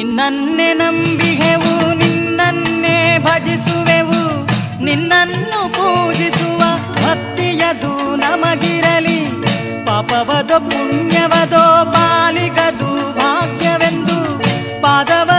ನಿನ್ನನ್ನೇ ನಂಬಿಹೆವು, ನಿನ್ನನ್ನೇ ಭಜಿಸುವೆವು, ನಿನ್ನನ್ನು ಪೂಜಿಸುವ ಭಕ್ತಿಯದು ನಮಗಿರಲಿ. ಪಾಪವದೋ ಪುಣ್ಯವದೋ ಪಾಲಿಗದು ಭಾಗ್ಯವೆಂದು ಪಾದವ